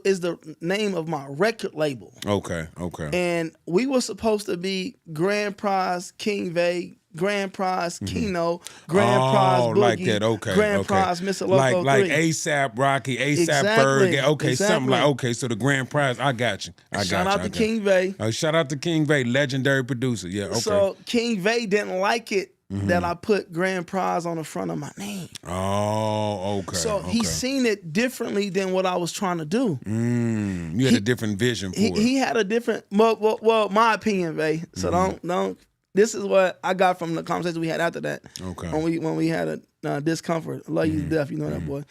is the name of my record label. Okay. And we were supposed to be GranPryz, King Vay, GranPryz, Kino, GranPryz Boogie, like that. Okay. GranPryz, Mr. Loco like 3. ASAP Rocky, ASAP Ferg. Okay, something like So the GranPryz, I got you. Shout out to King Vay. Shout out to King Vay, legendary producer. Yeah. Okay. So King Vay didn't like it that I put GranPryz on the front of my name. Oh, okay. So he seen it differently than what I was trying to do. You had a different vision for it. He had a different, well, my opinion, Vay. So don't this is what I got from the conversation we had after that. Okay. When we had a discomfort. I love you to death, you know that boy.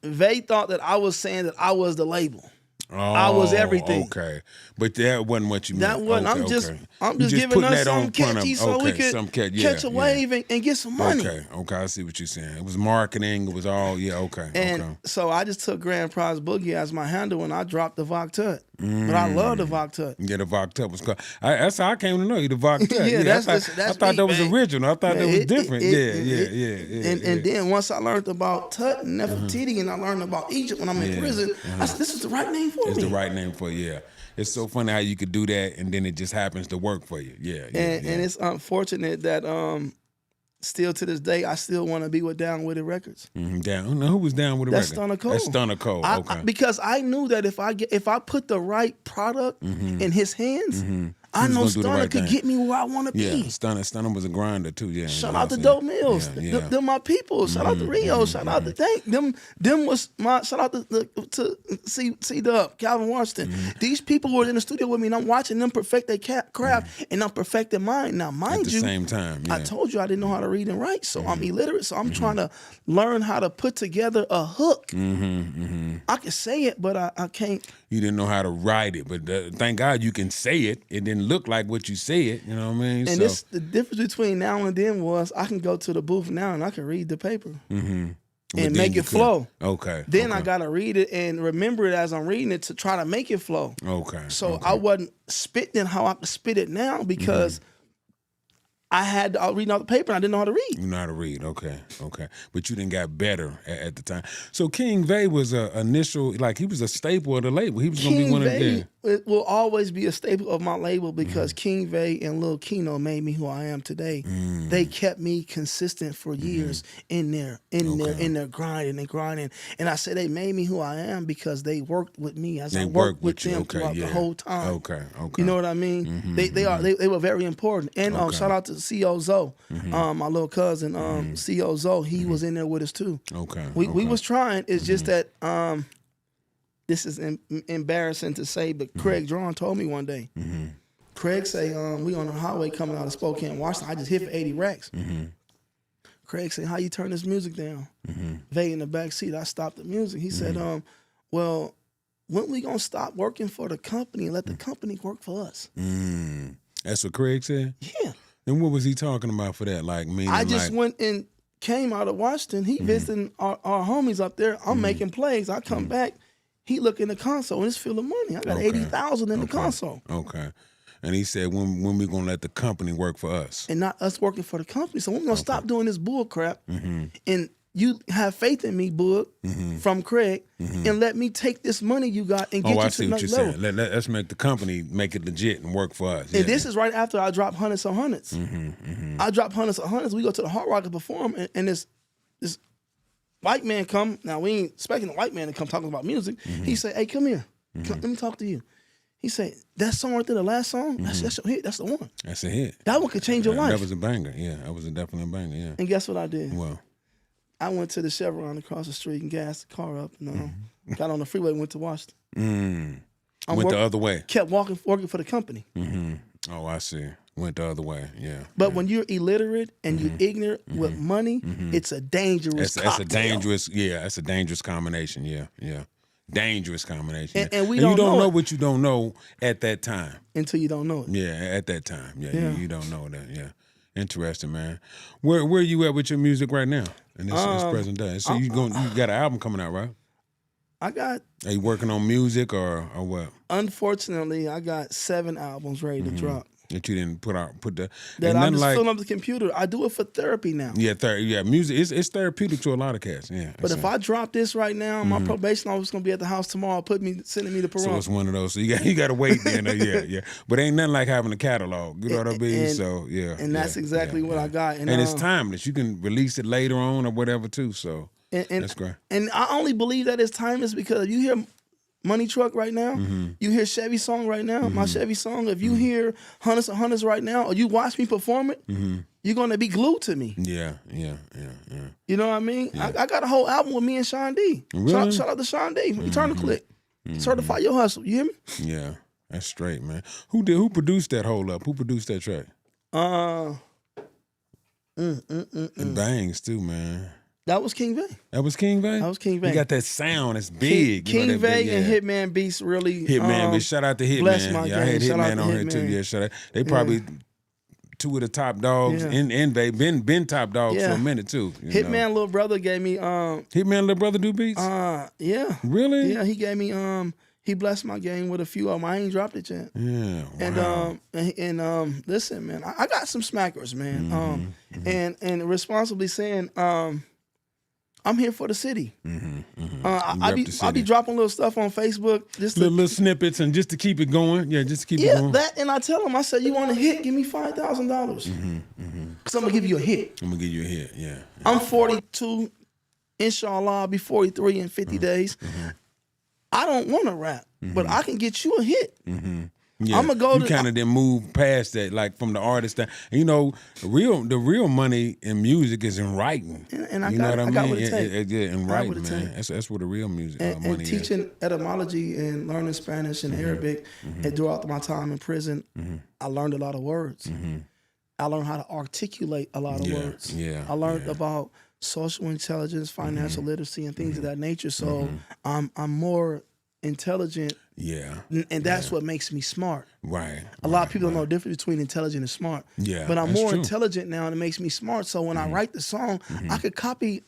They thought that I was saying that I was the label. I was everything. Okay, but that wasn't what you meant. That wasn't. Okay, I'm just giving us something catchy so we could catch a wave and get some money. Okay, I see what you're saying. It was marketing. It was all And so I just took GranPryz Boogie as my handle when I dropped the Voc Tut. But I love the Voc Tut. Yeah, the Voc Tut was called. That's how I came to know you. The Voc Tut. I thought that was man. original. I thought that was different. And then once I learned about Tut and Nefertiti, and I learned about Egypt when I'm in prison, I said, this is the right name for me. It's the right name for you. Yeah. It's so funny how you could do that and then it just happens to work for you. And it's unfortunate that still to this day I still want to be with Down With It Records. Down. Who was Down With It Records? That's Stunner Cole. That's Stunner Cole. Okay. Because I knew that if I put the right product in his hands, I know Stunner could get me where I want to be. Yeah, Stunner was a grinder too. Yeah. Shout out to Dope Mills. Them my people. Shout out to Rio. Shout out to them was my shout out to C-Dub, Calvin Washington. These people were in the studio with me and I'm watching them perfect their craft and I'm perfecting mine. Now, mind you, at the same time, I told you I didn't know how to read and write, so I'm illiterate. So I'm trying to learn how to put together a hook. I can say it, but I can't. You didn't know how to write it, but thank God you can say it. It didn't look like what you said. You know what I mean? And the difference between now and then was I can go to the booth now and I can read the paper and make it flow. Okay. Then I gotta read it and remember it as I'm reading it to try to make it flow. Okay. So I wasn't spitting how I could spit it now because I was reading all the paper and I didn't know how to read. You know how to read, okay. But you didn't got better at the time. So King Vay was a initial, like he was a staple of the label. He was gonna be one of them. It will always be a staple of my label because King Vay and Lil Kino made me who I am today. They kept me consistent for years in there grinding and grinding. And I say they made me who I am because they worked with me as I worked with them throughout the whole time. Okay. You know what I mean? They were very important. And shout out to C.O. Zoe, my little cousin, C.O. Zoe. He was in there with us too. We was trying. It's just that this is embarrassing to say, but Craig Drawn told me one day. Craig say, we on the highway coming out of Spokane, Washington. I just hit for 80 racks. Craig said, how you turn this music down? Vay in the back seat. I stopped the music. He said, well, when we gonna stop working for the company and let the company work for us? That's what Craig said? Yeah. And what was he talking about for that? Like, meaning I just went and came out of Washington. He visiting our homies up there. I'm making plays. I come back. He look in the console and it's full of money. I got 80,000 in the console. Okay. And he said, when we gonna let the company work for us? And not us working for the company. So we're gonna stop doing this bull crap. And you have faith in me, Boog, from Craig, and let me take this money you got and get you to the next level. Let's make the company make it legit and work for us. And this is right after I dropped Hundreds on Hundreds. I dropped Hundreds on Hundreds. We go to the Hard Rock to perform, and this white man come. Now, we ain't expecting the white man to come talking about music. He say, hey, come here. Let me talk to you. He said, that song right there, the last song, that's your hit. That's the one. That's a hit. That one could change your life. That was a banger. Yeah, that was definitely a banger, yeah. And guess what I did? Well, I went to the Chevron across the street and gassed the car up. Got on the freeway and went to Washington. Went the other way. Kept working for the company. Oh, I see. Went the other way, yeah. But when you're illiterate and you're ignorant with money, it's a dangerous cocktail. That's a dangerous combination, yeah. Dangerous combination. And we don't know what you don't know at that time. Until you don't know it. Yeah, at that time. Yeah. You don't know that, yeah. Interesting, man. Where are you at with your music right now in this present day? So you got an album coming out, right? Are you working on music or what? Unfortunately, I got 7 albums ready to drop. That you didn't put the that I'm just filling up the computer. I do it for therapy now. Yeah, music it's therapeutic to a lot of cats. Yeah, but if I drop this right now, my probation officer gonna be at the house tomorrow, sending me the parole. So it's one of those. So you got to wait then. Yeah. But ain't nothing like having a catalog. You know what I mean? So yeah. And that's exactly what I got. And it's timeless. You can release it later on or whatever too. So that's great. And I only believe that it's timeless because you hear Money Truck right now, you hear Chevy song right now, my Chevy song. If you hear Hundreds of Hundreds right now, or you watch me perform it, you're gonna be glued to me. Yeah. You know what I mean? Yeah. I got a whole album with me and Sean D. Really? Shout out to Sean D. Eternal Click. Certify Your Hustle. You hear me? Yeah, that's straight, man. Who produced that whole up? Who produced that track? It bangs too, man. That was King Vay. That was King Vay? That was King Vay. He got that sound. It's big. King Vay and Hitman Beats really. Hitman, but shout out to bless Hitman. my Yeah, I had game. Shout out Hitman to on here Hitman. too. Yeah, shout out. They probably two of the top dogs in Vay. Been top dogs for a minute too. Hitman little brother gave me Hitman little brother do beats? Yeah. Really? Yeah, he gave me he blessed my game with a few of them. I ain't dropped it yet. Yeah. Wow. And listen, man, I got some smackers, man. And responsibly saying, I'm here for the city. I be dropping little stuff on Facebook, just little snippets, and just to keep it going. Yeah, just to keep it going. That, and I tell them, I said, you want a hit? Give me $5,000, because I'm gonna give you a hit. I'm gonna give you a hit. Yeah. I'm 42. Inshallah, I'll be 43 in 50 days. I don't want to rap, but I can get you a hit. Yeah, I'm gonna go. You kind of then move past that, like from the artist. And, you know, the real money in music is in writing. And I you got, know what I mean? got what it takes. Yeah, in writing, man. That's where the real music money and teaching etymology and learning Spanish and Arabic, and throughout my time in prison, I learned a lot of words. I learned how to articulate a lot of words. Yeah, I learned about social intelligence, financial literacy, and things of that nature. So I'm more intelligent. Yeah. And that's what makes me smart. Right. A lot of people don't know the difference between intelligent and smart. Yeah. But I'm that's more true. intelligent now, and it makes me smart. So when I write the song, I could copy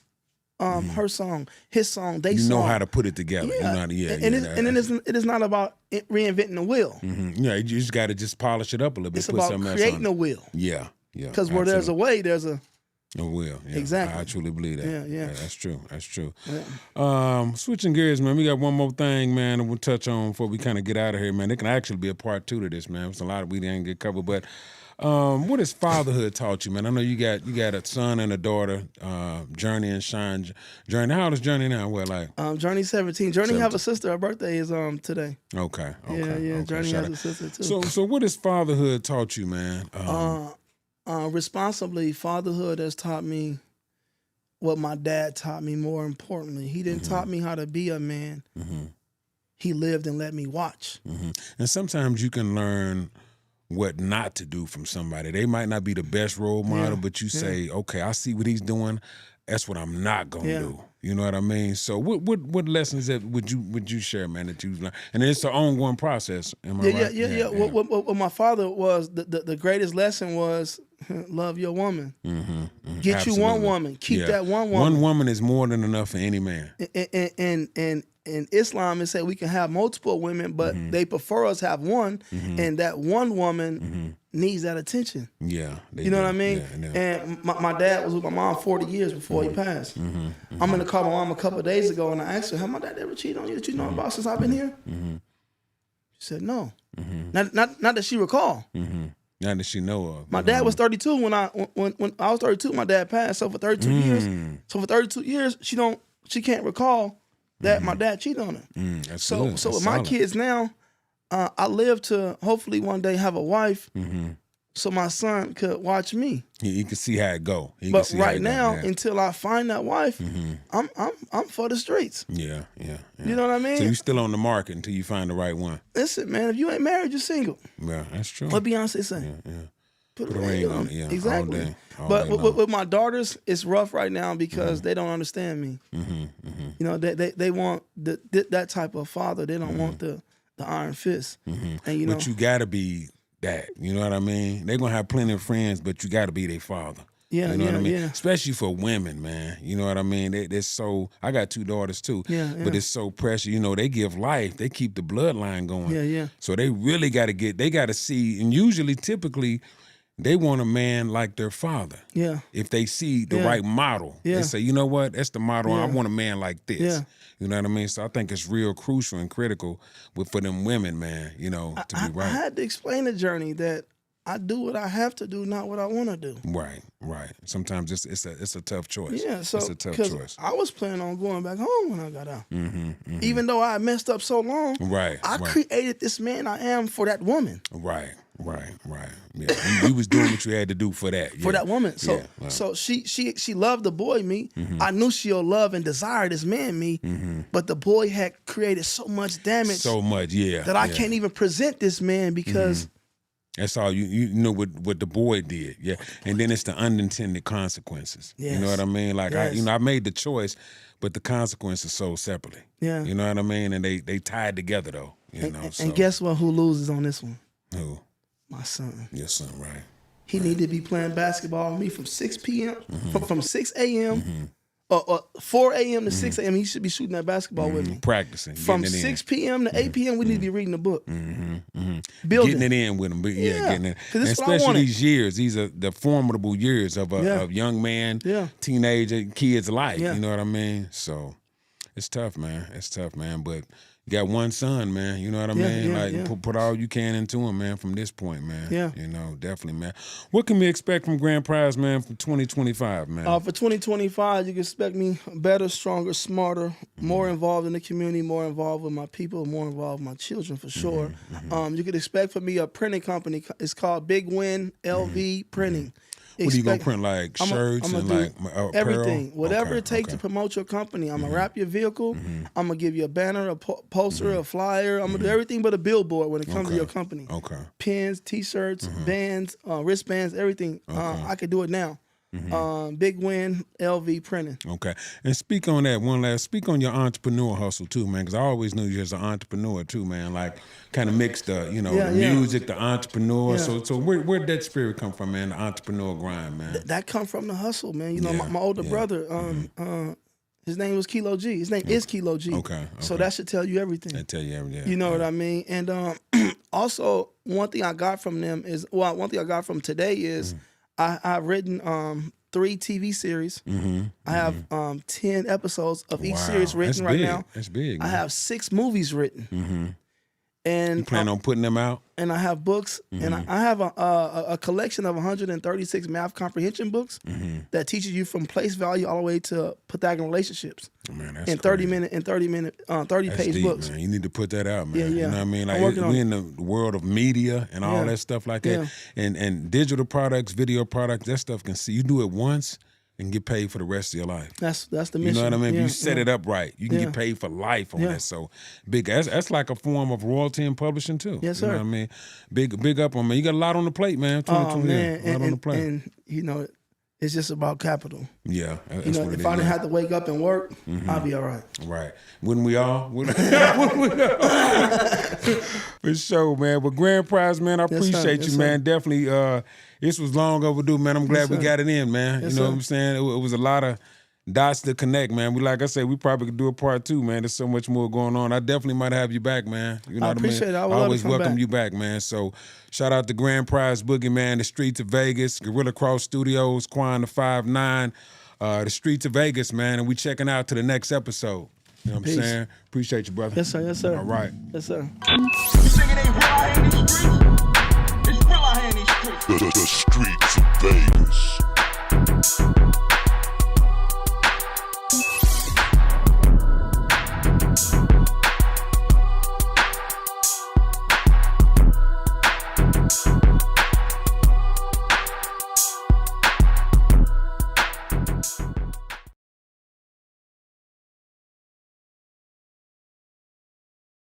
her song, his song, they song. You know how to put it together. Yeah. You know how to, and then it is not about reinventing the wheel. Yeah, you just got to just polish it up a little bit. It's put about something creating else on a wheel. Yeah. Yeah. Because where there's a way, there's a... It will. Yeah. Exactly. I truly believe that. Yeah. That's true. That's true. Yeah. Switching gears, man. We got one more thing, man, that we'll touch on before we kind of get out of here, man. There can actually be a part 2 to this, man. It's a lot we didn't get covered, but what has fatherhood taught you, man? I know you got a son and a daughter, Journey and Shine. Journey, how old is Journey now? What, like? Journey's 17. Journey have a sister. Her birthday is today. Okay. Yeah. Journey has a sister too. So what has fatherhood taught you, man? Responsibly, fatherhood has taught me what my dad taught me. More importantly, he didn't taught me how to be a man. He lived and let me watch. And sometimes you can learn what not to do from somebody. They might not be the best role model, but you say, okay, I see what he's doing. That's what I'm not gonna do. You know what I mean? So what lessons that would you share, man, that you've learned? And it's an ongoing process. Am I right? Yeah. What my father was, the greatest lesson was love your woman. Get Absolutely. you one woman. Keep that one woman. One woman is more than enough for any man. And in Islam, it said we can have multiple women, but they prefer us have one, and that one woman needs that attention. Yeah. You know what I mean? Yeah. And my dad was with my mom 40 years before he passed. I'm going to call my mom a couple of days ago, and I asked her, have my dad ever cheated on you that you know about since I've been here? She said, no. Not that she recall. Not that she know of. My dad was 32 when I was 32. My dad passed. So for 32 years, she can't recall that my dad cheated on her. So with my kids now, I live to hopefully one day have a wife, so my son could watch me. He can see how it go. But right now, until I find that wife, I'm for the streets. Yeah. You know what I mean? So you still on the market until you find the right one. Listen, man, if you ain't married, you're single. Yeah, that's true. What Beyonce say? Yeah. Put a ring on it. Yeah, exactly. all day But long. with my daughters, it's rough right now because they don't understand me. You know, they want that type of father. They don't want the iron fist. And you know, but you gotta be that. You know what I mean? They're gonna have plenty of friends, but you gotta be their father. Yeah, you know what I mean? yeah. Especially for women, man. You know what I mean? They're so. I got 2 daughters too. Yeah. But it's so precious. You know, they give life. They keep the bloodline going. Yeah. So they really got to They got to see, and usually, typically, they want a man like their father. Yeah. If they see the right model, Yeah. they say, you know what? That's the model. I Yeah. want a man like this. Yeah. You know what I mean? So I think it's real crucial and critical for them women, man. You know, to be right. I had to explain the journey that I do what I have to do, not what I want to do. Right. Sometimes it's a tough choice. Yeah, so it's a tough choice. I was planning on going back home when I got out. Even though I messed up so long, I created this man I am for that woman. Right. Yeah, you was doing what you had to do for that. For that woman. So she loved the boy me. I knew she'll love and desire this man me, but the boy had created so much damage. So much, that I can't even present this man because That's all you know what the boy did, yeah. And then it's the unintended consequences. Yes. You know what I mean? Like Yes. I made the choice, but the consequences sold separately. Yeah. You know what I mean? And they tied together though. You know. And guess what? Who loses on this one? Who? My son. Your son, right? He need to be playing basketball with me from 6 p.m. From 6 a.m. Or 4 a.m. to 6 a.m. He should be shooting that basketball with me. Practicing. From 6 p.m. to 8 p.m. we need to be reading a book. Building. Getting it in with him. Getting it. 'Cause this is what I especially wanted. these years. These are the formidable years of a young man, teenager, kid's life. Yeah. You know what I mean? So it's tough, man. It's tough, man. But you got one son, man. You know what I mean? Put all you can into him, man, from this point, man. Yeah. You know, definitely, man. What can we expect from GranPryz, man, from 2025, man? For 2025, you can expect me better, stronger, smarter, more involved in the community, more involved with my people, more involved with my children for sure. You can expect from me a printing company. It's called Big Win LV Printing. What are you gonna print, like shirts and like apparel? Everything, whatever it takes to promote your company. I'm gonna wrap your vehicle. I'm gonna give you a banner, a poster, a flyer. I'm gonna do everything but a billboard when it comes to your company. Okay. Pins, T-shirts, bands, wristbands, everything. I could do it now. Big Win LV Printing. Okay. And speak on that speak on your entrepreneur hustle too, man, because I always knew you as an entrepreneur too, man. Like kind of mix the, the music, the entrepreneur. Yeah. So where'd that spirit come from, man? The entrepreneur grind, man. That come from the hustle, man. You know, my older brother, his name was Kilo G. His name is Kilo G. Okay. So that should tell you everything. That tell you everything. You know what I mean? And also, one thing I got from them is, one thing I got from today is I've written 3 TV series. I have 10 episodes of each series written right now. That's big. Man. I have 6 movies written. And you plan on putting them out? And I have books, and I have a collection of 136 math comprehension books that teaches you from place value all the way to Pythagorean relationships. Man, that's in 30 page deep, books. Man. You need to put that out, man. Yeah. You know what I mean? Like we in the world of media and all that stuff like that, and digital products, video products. That stuff can see. You do it once and get paid for the rest of your life. That's the mission. You know what I mean? Yeah, if you set it up right, you can get paid for life on that. So big. That's like a form of royalty in publishing too. Yes, sir. You know what I mean? Big up on me. You got a lot on the plate, man. 2020, man, a lot on the plate. And you know, it's just about capital. Yeah, that's you know, what it if is, I didn't man. have to wake up and work, I'll be all right. Right. Wouldn't we all? For sure, man. But GranPryz, man, I appreciate you, man. Definitely, this was long overdue, man. I'm glad we got it in, man. You know what I'm saying? It was a lot of dots to connect, man. Like I said, we probably could do a part 2, man. There's so much more going on. I definitely might have you back, man. You know I what I mean? appreciate it. I would always love to come welcome back. you back, man. So shout out to GranPryz Boogie, man. The Streets of Vegas, Gorilla Cross Studios, Quan the 5'9", the Streets of Vegas, man. And we checking out to the next episode. You know what I'm saying? Appreciate you, brother. Yes, sir. Yes, sir. All right. Yes, sir. You think it ain't real out here in these streets? It's real out here in these streets. The streets of Vegas.